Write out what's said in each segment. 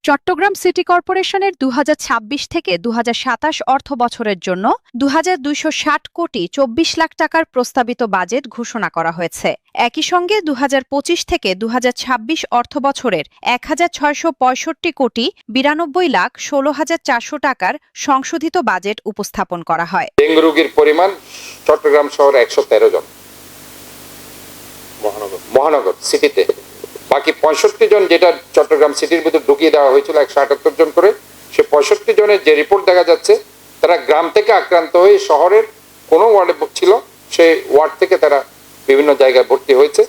Chittagong city কর্পোরেশনের ২০২৬ থেকে ২০২৭ অর্থ বছরের জন্য ২২৬০ কোটি ২৪ লাখ টাকার প্রস্তাবিত বাজেট ঘোষণা করা হয়েছে। একই সঙ্গে ২০২৫ থেকে ২০২৬ অর্থ বছরের ১৬৬৫ কোটি ৯২ লাখ ১৬,৪০০ টাকার সংশোধিত বাজেট উপস্থাপন করা হয়। ডেঙ্গু রোগীর পরিমাণ চট্টগ্রাম শহরে ১১৩ জন, মহানগর সিটিতে বাকি ৬৫ জন, যেটা চট্টগ্রাম সিটির ভিতর ঢুকিয়ে দেওয়া হয়েছিল ১৭৮ জন করে। সে ৬৫ জনের যে রিপোর্ট দেখা যাচ্ছে, তারা গ্রাম থেকে আক্রান্ত হয়ে শহরের কোনো ওয়ার্ডে ছিল, সেই ওয়ার্ড থেকে তারা বিভিন্ন জায়গায় ভর্তি হয়েছে।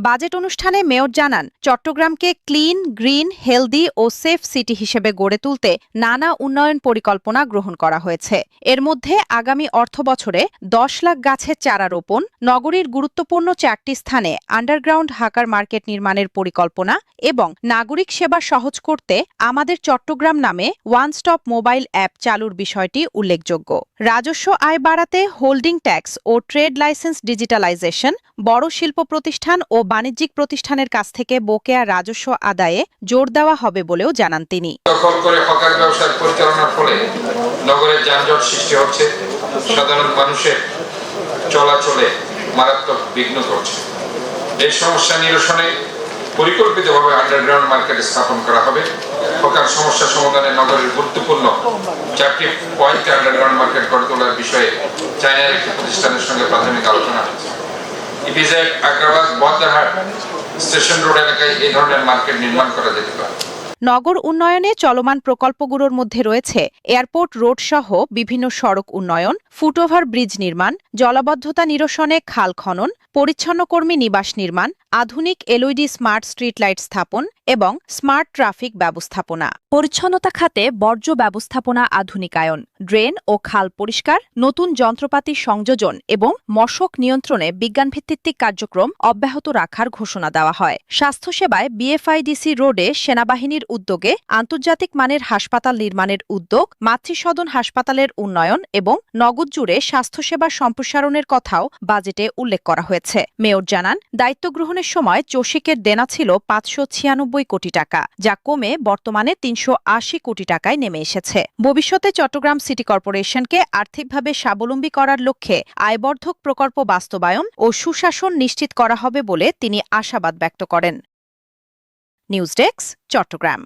বাজেট অনুষ্ঠানে মেয়র জানান, চট্টগ্রামকে ক্লিন, গ্রিন, হেলদি ও সেফ সিটি হিসেবে গড়ে তুলতে নানা উন্নয়ন পরিকল্পনা গ্রহণ করা হয়েছে। এর মধ্যে আগামী অর্থবছরে ১০ লাখ গাছের চারা রোপণ, নগরীর গুরুত্বপূর্ণ ৪টি স্থানে আন্ডারগ্রাউন্ড হাকার মার্কেট নির্মাণের পরিকল্পনা এবং নাগরিক সেবা সহজ করতে আমাদের চট্টগ্রাম নামে ওয়ান স্টপ মোবাইল অ্যাপ চালুর বিষয়টি উল্লেখযোগ্য। রাজস্ব আয় বাড়াতে হোল্ডিং ট্যাক্স ও ট্রেড লাইসেন্স ডিজিটালাইজেশন, বড় শিল্প প্রতিষ্ঠান ও বাণিজ্যিক প্রতিষ্ঠানের কাছ থেকে বকেয়া রাজস্ব আদায়ে জোর দেওয়া হবে বলেও জানান তিনি। দখল করে হকার ব্যবসা পরিচালনার ফলে নগরে যানজট সৃষ্টি হচ্ছে, সাধারণ মানুষের চলাচলে মারাত্মক বিঘ্ন ঘটছে। এই সমস্যা নিরসনে পরিকল্পিতভাবে আন্ডারগ্রাউন্ড মার্কেট স্থাপন করা হবে। হকার সমস্যা সমাধানে নগরের গুরুত্বপূর্ণ 4টি পয়েন্টে আন্ডারগ্রাউন্ড মার্কেট গড়ে তোলার বিষয়ে চায়নার একটি প্রতিষ্ঠানের সঙ্গে প্রাথমিক আলোচনা হয়েছে। EPZ, Agrabad, Bahaddarhat station road এলাকায় এই ধরনের মার্কেট নির্মাণ করা যেতে পারে। নগর উন্নয়নে চলমান প্রকল্পগুলোর মধ্যে রয়েছে এয়ারপোর্ট রোড সহ বিভিন্ন সড়ক উন্নয়ন, ফুটওভার ব্রিজ নির্মাণ, জলাবদ্ধতা নিরসনে খাল খনন, পরিচ্ছন্ন কর্মী নিবাস নির্মাণ, আধুনিক এলইডি স্মার্ট স্ট্রিট লাইট স্থাপন এবং স্মার্ট ট্রাফিক ব্যবস্থাপনা। পরিচ্ছন্নতা খাতে বর্জ্য ব্যবস্থাপনা আধুনিকায়ন, ড্রেন ও খাল পরিষ্কার, নতুন যন্ত্রপাতি সংযোজন এবং মশক নিয়ন্ত্রণে বিজ্ঞানভিত্তিক কার্যক্রম অব্যাহত রাখার ঘোষণা দেওয়া হয়। স্বাস্থ্যসেবায় বিএফআইডিসি রোডে সেনাবাহিনীর উদ্যোগে আন্তর্জাতিক মানের হাসপাতাল নির্মাণের উদ্যোগ, মাতৃসদন হাসপাতালের উন্নয়ন এবং নগদ জুড়ে স্বাস্থ্যসেবা সম্প্রসারণের কথাও বাজেটে উল্লেখ করা হয়েছে। মেয়র জানান, দায়িত্ব গ্রহণের সময় চসিকের দেনা ছিল ৫৯৬ কোটি টাকা, যা কমে বর্তমানে ৩৮০ কোটি টাকায় নেমে এসেছে। ভবিষ্যতে চট্টগ্রাম সিটি কর্পোরেশনকে আর্থিকভাবে স্বাবলম্বী করার লক্ষ্যে আয়বর্ধক প্রকল্প বাস্তবায়ন ও সুশাসন নিশ্চিত করা হবে বলে তিনি আশাবাদ ব্যক্ত করেন। News desk, Chittagong.